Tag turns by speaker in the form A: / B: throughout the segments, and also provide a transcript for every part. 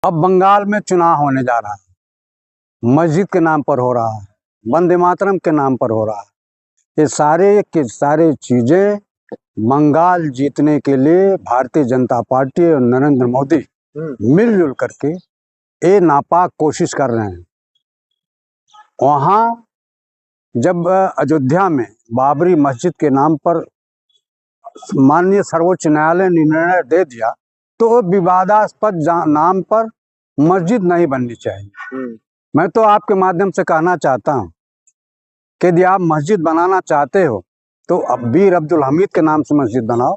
A: अब बंगाल में चुनाव होने जा रहा है, मस्जिद के नाम पर हो रहा है, वंदे मातरम के नाम पर हो रहा है। ये सारे के सारे चीजें बंगाल जीतने के लिए भारतीय जनता पार्टी और नरेंद्र मोदी मिलजुल करके ये नापाक कोशिश कर रहे हैं। वहाँ जब अयोध्या में बाबरी मस्जिद के नाम पर माननीय सर्वोच्च न्यायालय ने निर्णय दे दिया तो विवादास्पद नाम पर मस्जिद नहीं बननी चाहिए। मैं तो आपके माध्यम से कहना चाहता हूँ कि यदि आप मस्जिद बनाना चाहते हो तो अब वीर अब्दुल हमीद के नाम से मस्जिद बनाओ,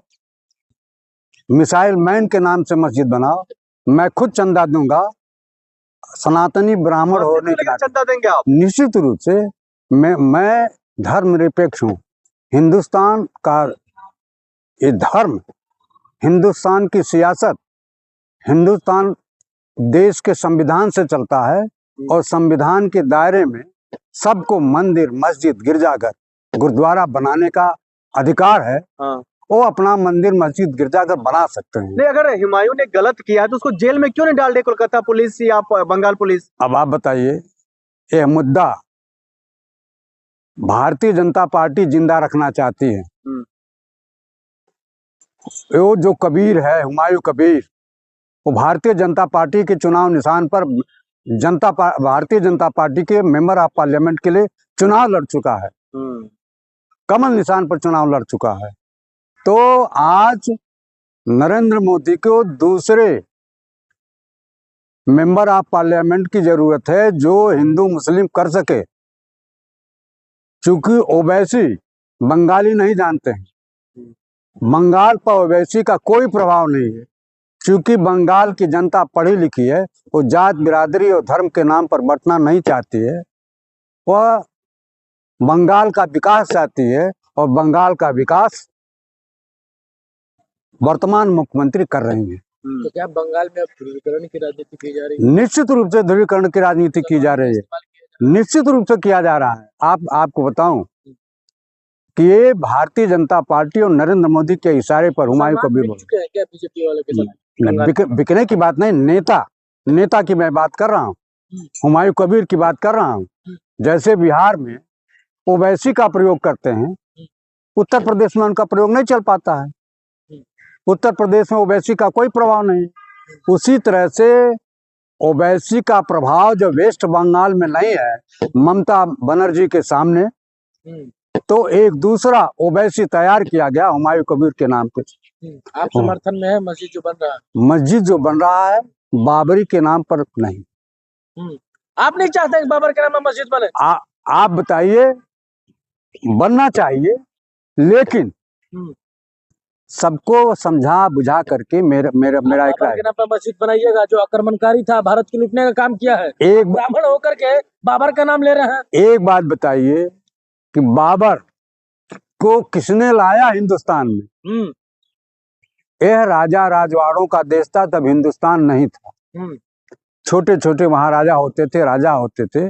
A: मिसाइल मैन के नाम से मस्जिद बनाओ। मैं खुद चंदा दूंगा, सनातनी ब्राह्मण होने के नाते
B: चंदा देंगे आप?
A: निश्चित रूप से मैं धर्मनिरपेक्ष हूँ। हिंदुस्तान का ये धर्म, हिंदुस्तान की सियासत, हिंदुस्तान देश के संविधान से चलता है और संविधान के दायरे में सबको मंदिर, मस्जिद, गिरजाघर, गुरुद्वारा बनाने का अधिकार है। वो अपना मंदिर, मस्जिद, गिरजाघर बना सकते हैं।
B: नहीं, अगर हुमायूं ने गलत किया तो उसको जेल में क्यों नहीं डाल दे कोलकाता पुलिस या बंगाल पुलिस? अब
A: आप बताइए, यह मुद्दा भारतीय जनता पार्टी जिंदा रखना चाहती है। वो जो कबीर है, हुमायूं कबीर, वो भारतीय जनता पार्टी के चुनाव निशान पर भारतीय जनता पार्टी के मेंबर ऑफ पार्लियामेंट के लिए चुनाव लड़ चुका है, कमल निशान पर चुनाव लड़ चुका है। तो आज नरेंद्र मोदी को दूसरे मेंबर ऑफ पार्लियामेंट की जरूरत है जो हिंदू मुस्लिम कर सके, क्योंकि ओवैसी बंगाली नहीं जानते हैं। बंगाल पर ओवैसी का कोई प्रभाव नहीं है, क्योंकि बंगाल की जनता पढ़ी लिखी है। वो जात, बिरादरी और धर्म के नाम पर बंटना नहीं चाहती है। वह बंगाल का विकास चाहती है और बंगाल का विकास वर्तमान मुख्यमंत्री कर रही है।
B: तो क्या बंगाल में अब ध्रुवीकरण की राजनीति की जा रही है?
A: निश्चित रूप से ध्रुवीकरण की राजनीति की जा रही है, निश्चित रूप से किया जा रहा है। आपको बताऊं कि ये भारतीय जनता पार्टी और नरेंद्र मोदी के इशारे पर हुमायूं कबीर
B: बीजेपी वाले के साथ
A: बिकने की बात नहीं, नेता की मैं बात कर रहा हूँ, हुमायूं कबीर की बात कर रहा हूँ। जैसे बिहार में ओवैसी का प्रयोग करते हैं, उत्तर प्रदेश में उनका प्रयोग नहीं चल पाता है। उत्तर प्रदेश में ओवैसी का कोई प्रभाव नहीं। उसी तरह से ओवैसी का प्रभाव जो वेस्ट बंगाल में नहीं है ममता बनर्जी के सामने, तो एक दूसरा ओवैसी तैयार किया गया हुमायूं कबीर के नाम पे।
B: आप समर्थन में है मस्जिद जो बन रहा है?
A: मस्जिद जो बन रहा है बाबरी के नाम पर नहीं।
B: आप नहीं चाहते कि बाबर के नाम में मस्जिद बने?
A: आप बताइए, बनना चाहिए, लेकिन सबको समझा बुझा करके मेरा एक राय,
B: मस्जिद बनाइएगा। जो आक्रमणकारी था, भारत को लूटने का काम किया है, एक ब्राह्मण होकर के बाबर का नाम ले रहे हैं।
A: एक बात बताइए कि बाबर को किसने लाया हिंदुस्तान में? यह राजा राजवाड़ों का देश था, तब हिंदुस्तान नहीं था। छोटे छोटे महाराजा होते थे, राजा होते थे।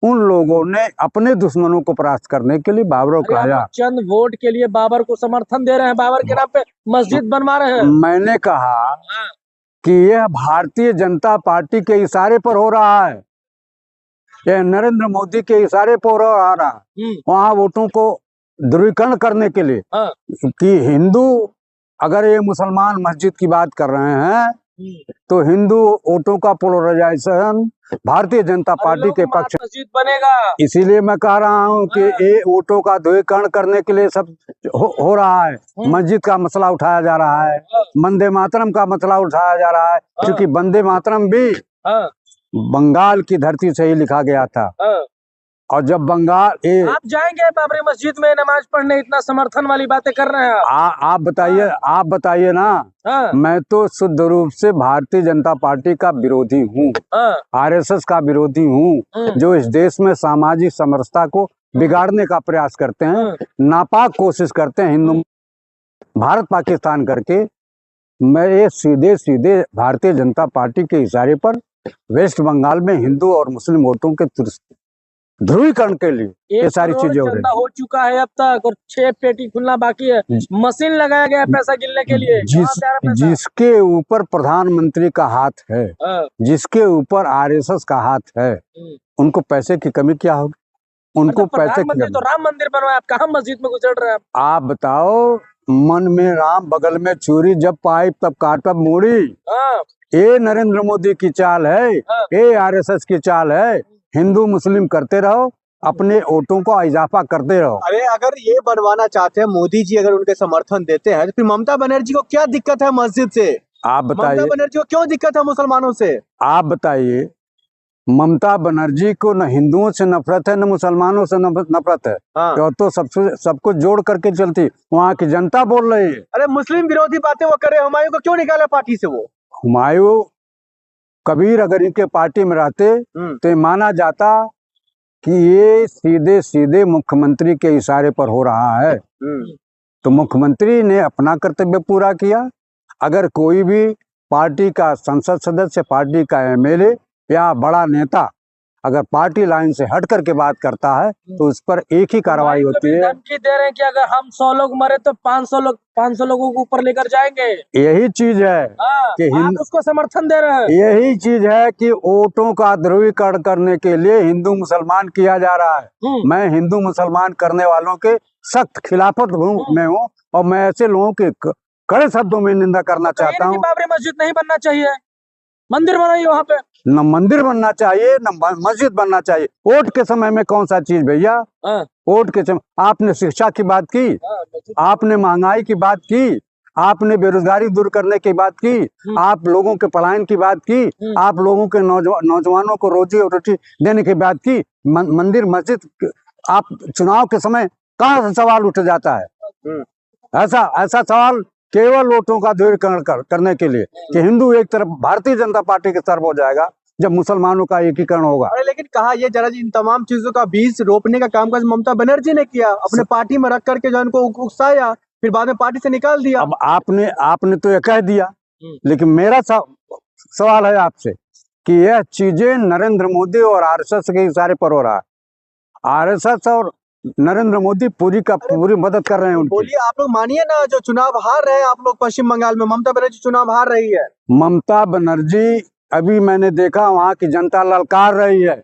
A: उन लोगों ने अपने दुश्मनों को परास्त करने के लिए बाबर को लाया।
B: चंद वोट के लिए बाबर को समर्थन दे रहे हैं, बाबर के नाम पे मस्जिद बनवा रहे हैं।
A: मैंने कहा कि यह भारतीय जनता पार्टी के इशारे पर हो रहा है, यह नरेंद्र मोदी के इशारे पर हो रहा है। वहाँ वोटों को ध्रुवीकरण करने के लिए कि हिंदू, अगर ये मुसलमान मस्जिद की बात कर रहे हैं तो हिंदू वोटों का पोलराइजेशन भारतीय जनता पार्टी के पक्ष
B: मस्जिद बनेगा।
A: इसीलिए मैं कह रहा हूँ कि ये वोटों का ध्रुवीकरण करने के लिए सब हो रहा है। मस्जिद का मसला उठाया जा रहा है, वंदे मातरम का मसला उठाया जा रहा है, क्योंकि वंदे मातरम भी बंगाल की धरती से ही लिखा गया था। और जब बंगाल
B: आप जाएंगे बाबरी मस्जिद में नमाज पढ़ने, इतना समर्थन वाली बातें कर रहे हैं
A: आप बताइए ना। मैं तो शुद्ध रूप से भारतीय जनता पार्टी का विरोधी हूँ, आरएसएस का विरोधी हूँ, जो इस देश में सामाजिक समरसता को बिगाड़ने का प्रयास करते हैं, नापाक कोशिश करते हैं हिंदू भारत पाकिस्तान करके। मैं ये सीधे भारतीय जनता पार्टी के इशारे पर वेस्ट बंगाल में हिंदू और मुस्लिम वोटों के ध्रुवीकरण के लिए ये
B: 1
A: सारी
B: करोड़
A: चीजें हो रही
B: चंदा हो चुका है अब तक, और 6 पेटी खुलना बाकी है। मशीन लगाया गया है पैसा गिनने के लिए। कहाँ से आ रहा पैसा?
A: जिसके ऊपर प्रधानमंत्री का हाथ है,
B: हाँ।
A: जिसके ऊपर आरएसएस का हाथ है, उनको पैसे की कमी क्या होगी? उनको
B: मतलब
A: पैसे की
B: प्रधानमंत्री तो
A: कमी।
B: राम मंदिर बनवाया, आप कहाँ मस्जिद में घुसड़ रहे हैं?
A: आप बताओ, मन में राम बगल में चूरी, जब पाई तब काट तब मूड़ी।
B: हाँ।
A: ये नरेंद्र मोदी की चाल है, ये आरएसएस की चाल है। हिंदू मुस्लिम करते रहो, अपने वोटों को इजाफा करते रहो।
C: अरे अगर ये बनवाना चाहते हैं मोदी जी, अगर उनके समर्थन देते हैं, तो फिर ममता बनर्जी को क्या दिक्कत है मस्जिद से?
A: आप
C: ममता
A: बताइए,
C: बनर्जी को क्यों दिक्कत है मुसलमानों से?
A: आप बताइए, ममता बनर्जी को न हिंदुओं से नफरत है, न मुसलमानों से नफरत है।
C: हाँ।
A: तो सबको जोड़ करके चलती। वहाँ की जनता बोल रही है।
C: अरे मुस्लिम विरोधी बातें वो करे, हुमायूं को क्यों निकाला पार्टी से? वो
A: हुमायूं कबीर अगर इनके पार्टी में रहते तो ये माना जाता कि ये सीधे सीधे मुख्यमंत्री के इशारे पर हो रहा है। तो मुख्यमंत्री ने अपना कर्तव्य पूरा किया। अगर कोई भी पार्टी का संसद सदस्य, पार्टी का एमएलए या बड़ा नेता अगर पार्टी लाइन से हट करके बात करता है तो उस पर एक ही कार्रवाई होती है।
B: धमकी दे रहे हैं कि अगर हम 100 लोग मरे तो 500 लोगों को ऊपर लेकर जाएंगे।
A: यही चीज है कि
B: आप उसको समर्थन दे रहे हैं।
A: यही चीज है कि वोटों का ध्रुवीकरण करने के लिए हिंदू मुसलमान किया जा रहा है। मैं हिंदू मुसलमान करने वालों के सख्त खिलाफत में हूँ और मैं ऐसे लोगों के कड़े शब्दों में निंदा करना चाहता हूँ।
B: बाबरी मस्जिद नहीं बनना चाहिए, मंदिर बनाइए वहाँ पे।
A: न मंदिर बनना चाहिए, न मस्जिद बनना चाहिए। वोट के समय में कौन सा चीज भैया? वोट के समय आपने शिक्षा की बात की, आपने महंगाई की बात की, आपने बेरोजगारी दूर करने की बात की, आप लोगों के पलायन की बात की, आप लोगों के नौजवानों को रोजी और रोटी देने की बात की। मंदिर मस्जिद आप चुनाव के समय कहाँ से सवाल उठ जाता है? ऐसा सवाल केवल वोटों का ध्रुवीकरण करने के लिए कि हिंदू एक तरफ भारतीय जनता पार्टी की तरफ हो जाएगा जब मुसलमानों का एकीकरण होगा।
C: अरे लेकिन कहा ये जरा इन तमाम चीजों का बीज रोपने का कामकाज ममता बनर्जी ने किया, अपने पार्टी में रख करके जो उनको उकसाया, फिर बाद में पार्टी से निकाल दिया।
A: अब आपने तो ये कह दिया, लेकिन मेरा सवाल है आपसे कि यह चीजें नरेंद्र मोदी और आरएसएस के इशारे पर हो रहा है। आरएसएस और नरेंद्र मोदी पूरी मदद कर रहे हैं उनकी।
C: बोलिए, आप लोग मानिए ना, जो चुनाव हार रहे हैं आप लोग पश्चिम बंगाल में, ममता बनर्जी चुनाव हार रही है।
A: ममता बनर्जी अभी मैंने देखा वहाँ की जनता ललकार रही है,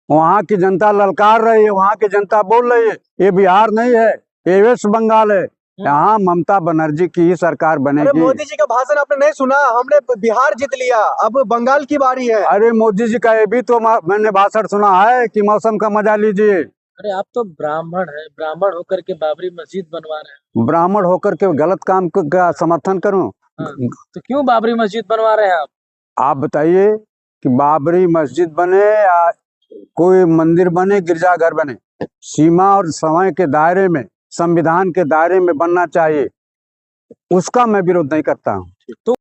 A: वहाँ की जनता ललकार रही है, वहाँ की जनता बोल रही है ये बिहार नहीं है, ये वेस्ट बंगाल है, यहाँ ममता बनर्जी की ही सरकार बनेगी।
C: अरे मोदी जी का भाषण आपने नहीं सुना? हमने बिहार जीत लिया, अब बंगाल की बारी है।
A: अरे मोदी जी का ये भी तो मैंने भाषण सुना है कि मौसम का मजा लीजिए।
B: अरे आप तो ब्राह्मण है, ब्राह्मण होकर के बाबरी मस्जिद बनवा रहे हैं।
A: ब्राह्मण होकर के गलत काम का समर्थन करूं?
B: तो क्यों बाबरी मस्जिद बनवा रहे हैं
A: आप बताइए कि बाबरी मस्जिद बने या कोई मंदिर बने, गिरजाघर बने, सीमा और समय के दायरे में, संविधान के दायरे में बनना चाहिए, उसका मैं विरोध नहीं करता हूँ।
B: तो